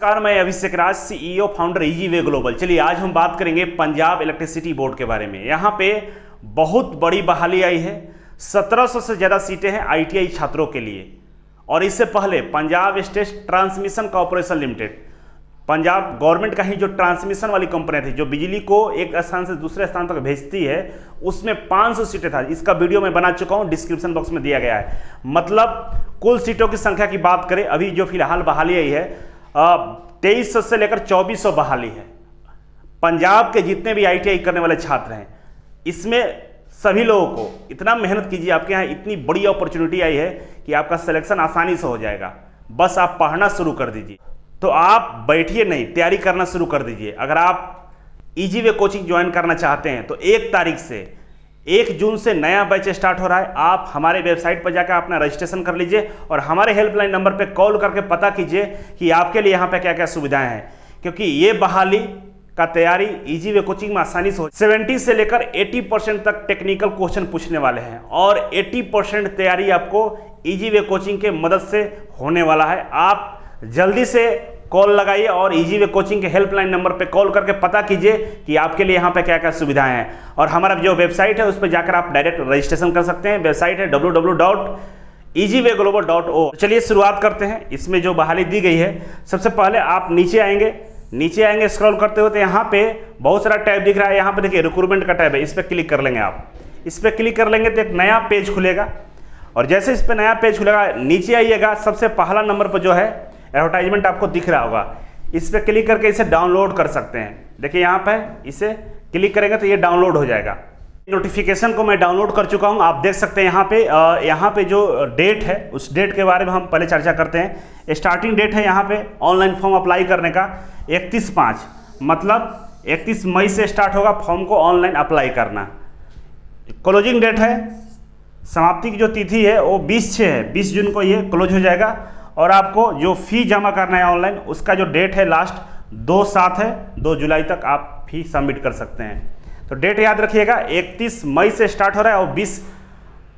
नमस्कार, मैं अभिषेक राज, CEO founder Easyway global. चलिए आज हम बात करेंगे पंजाब इलेक्ट्रिसिटी बोर्ड के बारे में। यहाँ पे बहुत बड़ी बहाली आई है। 1700 से ज़्यादा सीटें हैं आईटीआई छात्रों के लिए। और इससे पहले Punjab state transmission corporation limited, Punjab government का ही जो ट्रांसमिशन वाली कंपनी थी, जो बिजली को एक स्थान से दूसरे स्थान तक भेजती है, उसमें 500 सीटें था। इसका वीडियो मैं बना चुका हूँ, डिस्क्रिप्शन बॉक्स में दिया गया है। मतलब कुल सीटों की संख्या की बात करें, अभी जो फिलहाल बहाली आई है 2300 से लेकर 2400 बहाली है। पंजाब के जितने भी आईटीआई करने वाले छात्र हैं, इसमें सभी लोगों को इतना मेहनत कीजिए। आपके यहाँ इतनी बड़ी अपॉर्चुनिटी आई है कि आपका सिलेक्शन आसानी से हो जाएगा। बस आप पढ़ना शुरू कर दीजिए। तो आप बैठिए नहीं, तैयारी करना शुरू कर दीजिए। अगर आप ईजीवे कोचिंग ज्वाइन करना चाहते हैं तो 1 तारीख से 1 जून से नया बैच स्टार्ट हो रहा है। आप हमारे वेबसाइट पर जाकर अपना रजिस्ट्रेशन कर लीजिए और हमारे हेल्पलाइन नंबर पे कॉल करके पता कीजिए कि आपके लिए यहाँ पे क्या क्या सुविधाएं हैं, क्योंकि ये बहाली का तैयारी ईजीवे कोचिंग में आसानी से हो। 70 से लेकर 80% तक टेक्निकल क्वेश्चन पूछने वाले हैं और 80% तैयारी आपको ईजीवे कोचिंग के मदद से होने वाला है। आप जल्दी से कॉल लगाइए और ईजीवे कोचिंग के हेल्पलाइन नंबर पे कॉल करके पता कीजिए कि आपके लिए यहाँ पे क्या क्या सुविधाएं हैं। और हमारा जो वेबसाइट है उस पर जाकर आप डायरेक्ट रजिस्ट्रेशन कर सकते हैं। वेबसाइट है www.easywayglobal.org। चलिए शुरुआत करते हैं। इसमें जो बहाली दी गई है, सबसे पहले आप नीचे आएंगे स्क्रॉल करते हुए तो यहाँ पे बहुत सारा टैब दिख रहा है। यहाँ पे देखिए रिक्रूटमेंट का टैब है, इस पर क्लिक कर लेंगे। आप इस पर क्लिक कर लेंगे तो एक नया पेज खुलेगा और जैसे इस पर नया पेज खुलेगा, नीचे आइएगा, सबसे पहला नंबर पर जो है एडवर्टाइजमेंट आपको दिख रहा होगा। इस पर क्लिक करके इसे डाउनलोड कर सकते हैं। देखिए यहाँ पे इसे क्लिक करेंगे तो ये डाउनलोड हो जाएगा। नोटिफिकेशन को मैं डाउनलोड कर चुका हूँ, आप देख सकते हैं। यहाँ पे जो डेट है उस डेट के बारे में हम पहले चर्चा करते हैं। स्टार्टिंग डेट है यहाँ पे ऑनलाइन फॉर्म अप्लाई करने का 31/5, मतलब 31 मई से स्टार्ट होगा फॉर्म को ऑनलाइन अप्लाई करना। क्लोजिंग डेट है, समाप्ति की जो तिथि है वो 20/6 है, 20 जून को ये क्लोज हो जाएगा। और आपको जो फी जमा करना है ऑनलाइन, उसका जो डेट है लास्ट 2/7 है, 2 जुलाई तक आप फी सबमिट कर सकते हैं। तो डेट याद रखिएगा, 31 मई से स्टार्ट हो रहा है और 20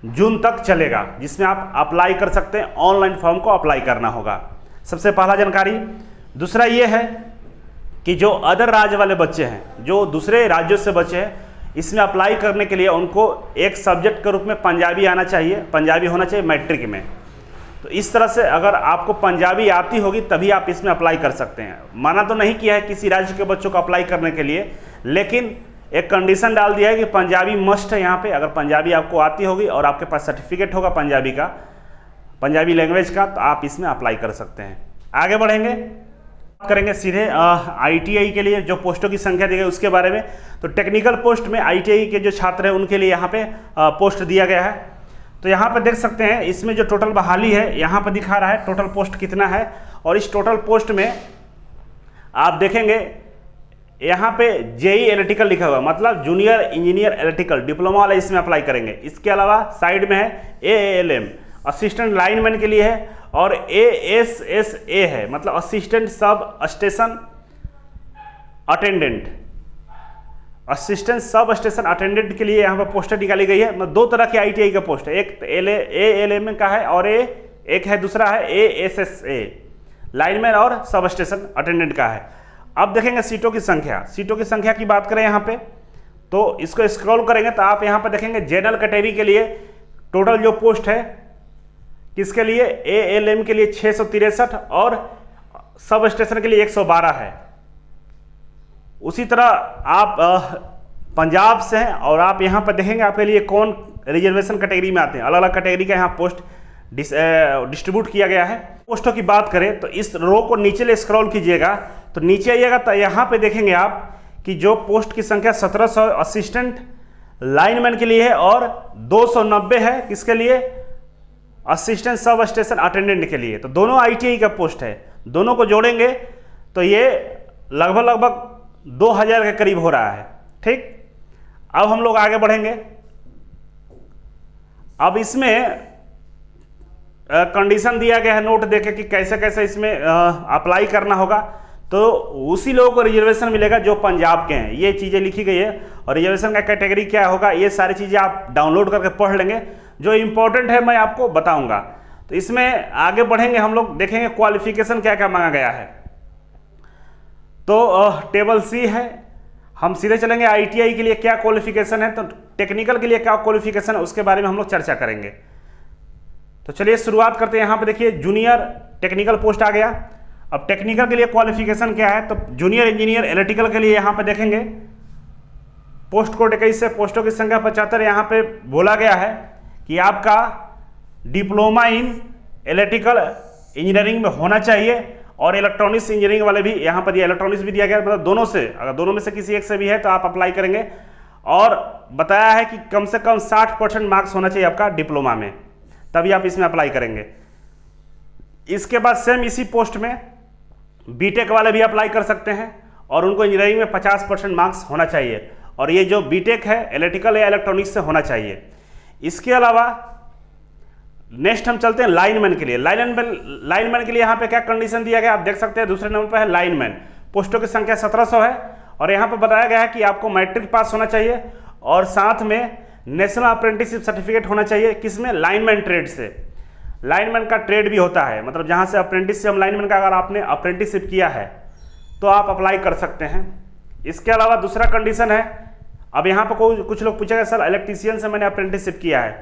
जून तक चलेगा, जिसमें आप अप्लाई कर सकते हैं। ऑनलाइन फॉर्म को अप्लाई करना होगा, सबसे पहला जानकारी। दूसरा ये है कि जो अदर राज्य वाले बच्चे हैं, जो दूसरे राज्यों से बच्चे हैं, इसमें अप्लाई करने के लिए उनको एक सब्जेक्ट के रूप में पंजाबी आना चाहिए, पंजाबी होना चाहिए मैट्रिक में। तो इस तरह से अगर आपको पंजाबी आती होगी तभी आप इसमें अप्लाई कर सकते हैं। माना तो नहीं किया है किसी राज्य के बच्चों को अप्लाई करने के लिए, लेकिन एक कंडीशन डाल दिया है कि पंजाबी मस्ट है यहाँ पे। अगर पंजाबी आपको आती होगी और आपके पास सर्टिफिकेट होगा पंजाबी का, पंजाबी लैंग्वेज का, तो आप इसमें अप्लाई कर सकते हैं। आगे बढ़ेंगे, बात करेंगे सीधे आईटीआई के लिए जो पोस्टों की संख्या दी गई उसके बारे में। तो टेक्निकल पोस्ट में आईटीआई के जो छात्र हैं उनके लिए यहाँ पे पोस्ट दिया गया है। तो यहाँ पर देख सकते हैं, इसमें जो टोटल बहाली है यहाँ पर दिखा रहा है टोटल पोस्ट कितना है। और इस टोटल पोस्ट में आप देखेंगे यहाँ पे जेई इलेक्ट्रिकल लिखा हुआ, मतलब जूनियर इंजीनियर इलेक्ट्रिकल डिप्लोमा वाला इसमें अप्लाई करेंगे। इसके अलावा साइड में है एएलएम, असिस्टेंट लाइनमैन के लिए है, और एएसएसए है, मतलब assistant sub station attendant. Assistant sub station attendant के लिए यहाँ पर पोस्टर निकाली गई है। मतलब 2 तरह की आईटीआई का पोस्ट है, एक एएलएम का है और एक है दूसरा है एएसएसए, लाइनमैन और सब स्टेशन अटेंडेंट का है। अब देखेंगे सीटों की संख्या की बात करें यहाँ पे, तो इसको स्क्रॉल करेंगे तो आप यहाँ पे देखेंगे जनरल कैटेगरी के लिए टोटल जो पोस्ट है, किसके लिए, एएलएम के लिए 663 और सब स्टेशन के लिए 112 है। उसी तरह आप पंजाब से हैं और आप यहाँ पर देखेंगे आपके लिए कौन रिजर्वेशन कैटेगरी में आते हैं। अलग अलग कैटेगरी का यहाँ पोस्ट डिस्ट्रीब्यूट किया गया है। पोस्टों की बात करें तो इस रो को नीचे ले स्क्रॉल कीजिएगा तो नीचे आइएगा तो यहाँ पे देखेंगे आप कि जो पोस्ट की संख्या 1700 असिस्टेंट लाइनमैन के लिए है और 290 है किसके लिए, असिस्टेंट सब स्टेशन अटेंडेंट के लिए। तो दोनों आईटीआई का पोस्ट है, दोनों को जोड़ेंगे तो ये लगभग 2000 के करीब हो रहा है। ठीक, अब हम लोग आगे बढ़ेंगे। अब इसमें कंडीशन दिया गया है, नोट देके कि कैसे कैसे इसमें अप्लाई करना होगा। तो उसी लोगों को रिजर्वेशन मिलेगा जो पंजाब के हैं, ये चीज़ें लिखी गई है। और रिजर्वेशन का कैटेगरी क्या होगा, ये सारी चीज़ें आप डाउनलोड करके पढ़ लेंगे। जो इम्पोर्टेंट है मैं आपको बताऊंगा। तो इसमें आगे बढ़ेंगे हम लोग, देखेंगे क्वालिफिकेशन क्या क्या मांगा गया है। तो टेबल सी है। हम सीधे चलेंगे ITI के लिए क्या क्वालिफिकेशन है, तो टेक्निकल के लिए क्या क्वालिफिकेशन है उसके बारे में हम लोग चर्चा करेंगे। तो चलिए शुरुआत करते हैं। यहाँ पे देखिए जूनियर टेक्निकल पोस्ट आ गया। अब टेक्निकल के लिए क्वालिफिकेशन क्या है, तो जूनियर इंजीनियर इलेक्ट्रिकल के लिए यहाँ पे देखेंगे पोस्ट कोड 21 है, पोस्टों की संख्या 75। यहाँ पे बोला गया है कि आपका डिप्लोमा इन इलेक्ट्रिकल इंजीनियरिंग में होना चाहिए, और इलेक्ट्रॉनिक्स इंजीनियरिंग वाले भी यहाँ पर दिया, इलेक्ट्रॉनिक्स भी दिया गया, मतलब दोनों से, अगर दोनों में से किसी एक से भी है तो आप अप्लाई करेंगे। और बताया है कि कम से कम 60% मार्क्स होना चाहिए आपका डिप्लोमा में, तभी आप इसमें अप्लाई करेंगे। इसके बाद सेम इसी पोस्ट में बीटेक वाले भी अप्लाई कर सकते हैं, और उनको इंजीनियरिंग में 50% मार्क्स होना चाहिए, और ये जो बीटेक है इलेक्ट्रिकल या इलेक्ट्रॉनिक्स से होना चाहिए। इसके अलावा नेक्स्ट हम चलते हैं लाइनमैन के लिए। लाइनमैन के लिए यहाँ पे क्या कंडीशन दिया गया आप देख सकते हैं, दूसरे नंबर पर है लाइनमैन। पोस्टों की संख्या 1700 है, और यहाँ पर बताया गया है कि आपको मैट्रिक पास होना चाहिए, और साथ में नेशनल अप्रेंटिसशिप सर्टिफिकेट होना चाहिए। किसमें? लाइनमैन ट्रेड से। लाइनमैन का ट्रेड भी होता है, मतलब जहाँ से अप्रेंटिसशिप लाइनमैन का अगर आपने अप्रेंटिसशिप किया है तो आप अप्लाई कर सकते हैं। इसके अलावा दूसरा कंडीशन है, अब यहाँ पर कुछ लोग पूछेगा सर इलेक्ट्रीशियन से मैंने अप्रेंटिसशिप किया है,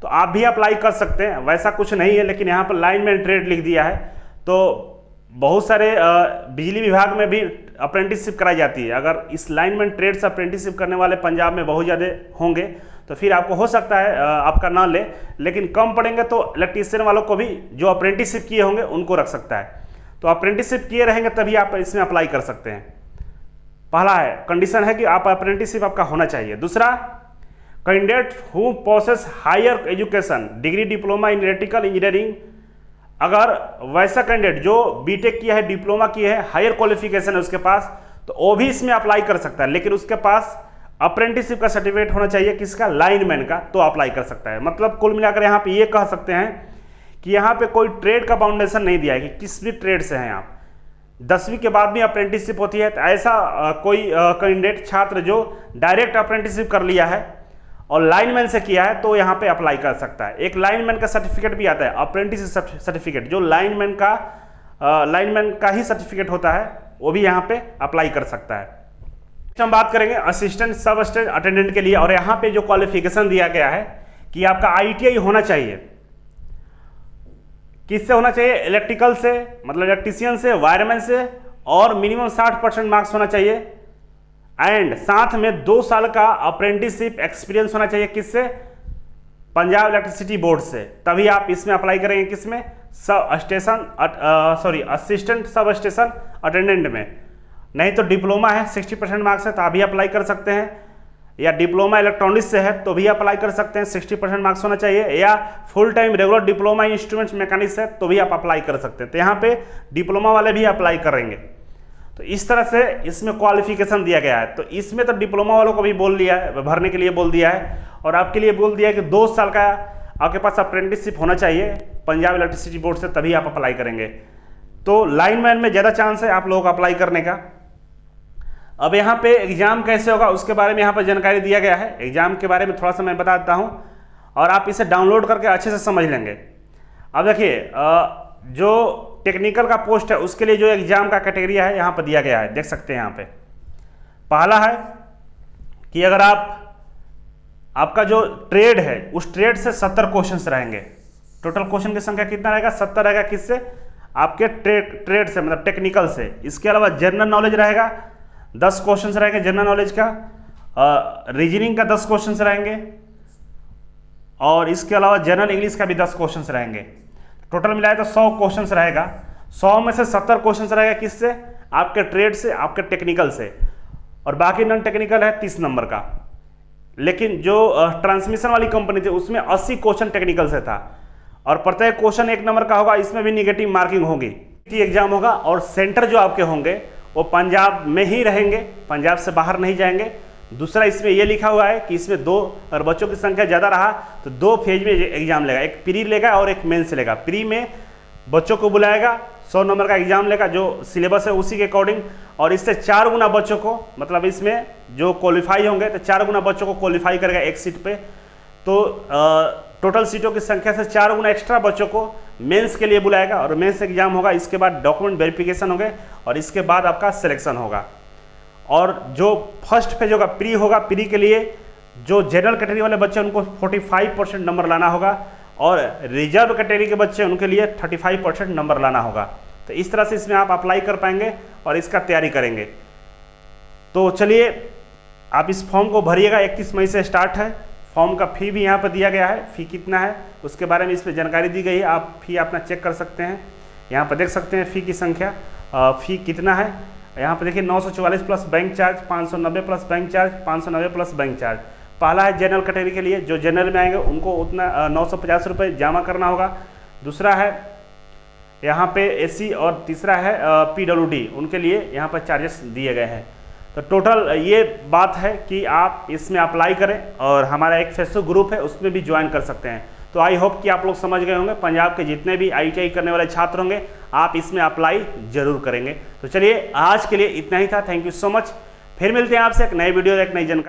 तो आप भी अप्लाई कर सकते हैं, वैसा कुछ नहीं है, लेकिन यहाँ पर लाइनमैन ट्रेड लिख दिया है। तो बहुत सारे बिजली विभाग में भी अप्रेंटिसशिप कराई जाती है। अगर इस लाइनमैन ट्रेड से अप्रेंटिसशिप करने वाले पंजाब में बहुत ज़्यादा होंगे तो फिर आपको हो सकता है आपका ना ले, लेकिन कम पड़ेंगे तो इलेक्ट्रीशियन वालों को भी जो अप्रेंटिसशिप किए होंगे उनको रख सकता है। तो अप्रेंटिसशिप किए रहेंगे तभी आप इसमें अप्लाई कर सकते हैं। पहला है कंडीशन है कि आप अप्रेंटिसशिप आपका होना चाहिए। दूसरा, candidate who possess higher education degree diploma in electrical engineering, अगर वैसा कैंडिडेट जो बीटेक किया है, डिप्लोमा किया है, हायर क्वालिफिकेशन है उसके पास, तो वो भी इसमें अप्लाई कर सकता है, लेकिन उसके पास अप्रेंटिसशिप का सर्टिफिकेट होना चाहिए। किसका? लाइनमैन का, तो अप्लाई कर सकता है। मतलब कुल मिलाकर यहाँ पे ये कह सकते हैं कि यहाँ पे कोई ट्रेड का फाउंडेशन नहीं दिया है कि किस भी ट्रेड से हैं आप। 10वीं के बाद भी अप्रेंटिसशिप होती है, तो ऐसा कोई कैंडिडेट छात्र जो डायरेक्ट अप्रेंटिसशिप कर लिया है और लाइनमैन से किया है तो यहाँ पे अप्लाई कर सकता है। एक लाइनमैन का सर्टिफिकेट भी आता है, अप्रेंटिसशिप सर्टिफिकेट, जो लाइनमैन का ही सर्टिफिकेट होता है, वो भी यहाँ पे अप्लाई कर सकता है। हम बात करेंगे असिस्टेंट सब स्टेशन अटेंडेंट के लिए, और यहाँ पे जो क्वालिफिकेशन दिया गया है कि आपका ITI होना चाहिए। किससे होना चाहिए? इलेक्ट्रिकल से, मतलब इलेक्ट्रीशियन से, वायरमैन से, और मिनिमम 60% मार्क्स होना चाहिए, एंड साथ में 2 साल का अप्रेंटिसशिप एक्सपीरियंस होना चाहिए। किससे? पंजाब इलेक्ट्रिसिटी बोर्ड से, तभी आप इसमें अप्लाई करेंगे। किसमें? असिस्टेंट सब स्टेशन अटेंडेंट में। नहीं तो डिप्लोमा है 60% मार्क्स है तो आप भी अप्लाई कर सकते हैं, या डिप्लोमा इलेक्ट्रॉनिक्स से है तो भी अप्लाई कर सकते हैं, 60% मार्क्स होना चाहिए, या full time regular diploma instruments mechanics है तो भी आप अप्लाई कर सकते हैं। तो यहाँ पे डिप्लोमा वाले भी अप्लाई करेंगे। तो इस तरह से इसमें क्वालिफिकेशन दिया गया है। तो इसमें तो डिप्लोमा वालों को भी बोल दिया है, भरने के लिए बोल दिया है, और आपके लिए बोल दिया है कि 2 साल का आपके पास अप्रेंटिसशिप होना चाहिए पंजाब इलेक्ट्रिसिटी बोर्ड से, तभी आप अप्लाई करेंगे। तो लाइनमैन में ज़्यादा चांस है आप लोगों को अप्लाई करने का। अब यहाँ पे एग्जाम कैसे होगा उसके बारे में यहाँ पर जानकारी दिया गया है। एग्जाम के बारे में थोड़ा सा मैं बता देता हूँ, और आप इसे डाउनलोड करके अच्छे से समझ लेंगे। अब देखिए जो टेक्निकल का पोस्ट है उसके लिए जो एग्जाम का कैटेगरी है यहाँ पर दिया गया है, देख सकते हैं यहाँ पे। पहला है कि अगर आपका जो ट्रेड है उस ट्रेड से 70 क्वेश्चंस रहेंगे। टोटल क्वेश्चन की संख्या कितना रहेगा? 70 रहेगा। किससे? आपके ट्रेड से, मतलब टेक्निकल से। इसके अलावा जनरल नॉलेज रहेगा, 10 क्वेश्चंस रहेंगे जनरल नॉलेज का, रीजनिंग का 10 क्वेश्चंस रहेंगे, और इसके अलावा जनरल इंग्लिश का भी 10 क्वेश्चंस रहेंगे। टोटल मिलाए तो 100 क्वेश्चंस रहेगा। 100 में से 70 क्वेश्चंस रहेगा किससे? आपके ट्रेड से, आपके टेक्निकल से, और बाकी नॉन टेक्निकल है 30 नंबर का। लेकिन जो ट्रांसमिशन वाली कंपनी थी उसमें 80 क्वेश्चन टेक्निकल से था, और प्रत्येक क्वेश्चन 1 नंबर का होगा। इसमें भी निगेटिव मार्किंग होगी। एग्जाम होगा, और सेंटर जो आपके होंगे वो पंजाब में ही रहेंगे, पंजाब से बाहर नहीं जाएंगे। दूसरा इसमें ये लिखा हुआ है कि इसमें 2, अगर बच्चों की संख्या ज़्यादा रहा तो 2 फेज में एग्जाम लेगा, एक प्री लेगा और एक मेंस लेगा। प्री में बच्चों को बुलाएगा, 100 नंबर का एग्जाम लेगा जो सिलेबस है उसी के अकॉर्डिंग, और इससे 4 गुना बच्चों को, मतलब इसमें जो क्वालिफाई होंगे तो 4 गुना बच्चों को क्वालिफाई करेगा एक सीट पे। तो टोटल सीटों की संख्या से 4 गुना एक्स्ट्रा बच्चों को मेंस के लिए बुलाएगा और मेंस एग्जाम होगा, इसके बाद डॉक्यूमेंट वेरिफिकेशन होंगे और इसके बाद आपका सिलेक्शन होगा। और जो फर्स्ट फेज होगा प्री होगा, प्री के लिए जो जनरल कैटेगरी वाले बच्चे उनको 45% नंबर लाना होगा और रिजर्व कैटेगरी के बच्चे उनके लिए 35% नंबर लाना होगा। तो इस तरह से इसमें आप अप्लाई कर पाएंगे और इसका तैयारी करेंगे। तो चलिए आप इस फॉर्म को भरिएगा, 31 मई से स्टार्ट है। फॉर्म का फ़ी भी यहाँ पर दिया गया है, फ़ी कितना है उसके बारे में इस पर जानकारी दी गई है। आप फ़ी अपना चेक कर सकते हैं, यहाँ पर देख सकते हैं फ़ी की संख्या, फ़ी कितना है। यहाँ पर देखिए 944 plus bank charge, 590 plus bank charge, 590 plus bank charge. पहला है जनरल कैटेगरी के लिए, जो जनरल में आएंगे उनको उतना 950 रुपये जमा करना होगा। दूसरा है यहाँ पे एसी और तीसरा है PWD, उनके लिए यहाँ पर चार्जेस दिए गए हैं। तो टोटल ये बात है कि आप इसमें अप्लाई करें और हमारा एक फेसबुक ग्रुप है उसमें भी ज्वाइन कर सकते हैं। तो आई होप कि आप लोग समझ गए होंगे, पंजाब के जितने भी ITI करने वाले छात्र होंगे आप इसमें अप्लाई जरूर करेंगे। तो चलिए आज के लिए इतना ही था, थैंक यू सो मच। फिर मिलते हैं आपसे एक नए वीडियो एक नई जानकारी।